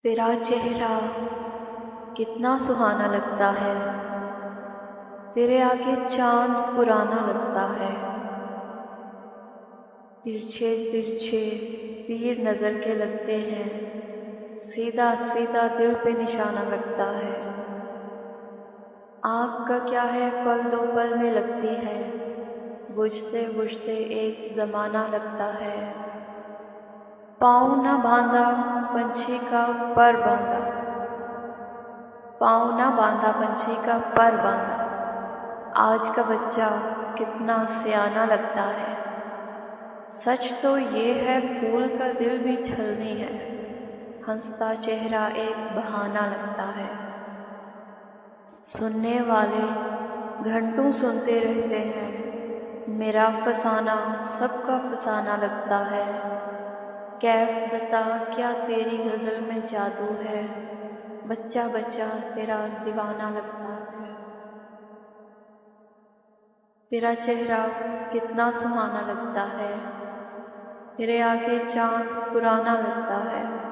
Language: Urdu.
تیرا چہرہ کتنا سہانا لگتا ہے، تیرے آگے چاند پرانا لگتا ہے۔ ترچھے ترچھے تیر نظر کے لگتے ہیں، سیدھا سیدھا دل پہ نشانہ لگتا ہے۔ آنکھ کا کیا ہے پل دو پل میں لگتی ہے، بجھتے بجھتے ایک زمانہ لگتا ہے۔ پاؤں نہ باندھا پنچھی کا پر باندھا، پاؤں نہ باندھا پنچھی کا پر باندھا، آج کا بچہ کتنا سیانہ لگتا ہے۔ سچ تو یہ ہے پھول کا دل بھی چھلنی ہے، ہنستا چہرہ ایک بہانہ لگتا ہے۔ سننے والے گھنٹوں سنتے رہتے ہیں، میرا فسانہ سب کا فسانہ لگتا ہے۔ کیف بتا کیا تیری غزل میں جادو ہے، بچہ بچہ تیرا دیوانہ لگتا ہے۔ تیرا چہرہ کتنا سہانا لگتا ہے، تیرے آگے چاند پرانا لگتا ہے۔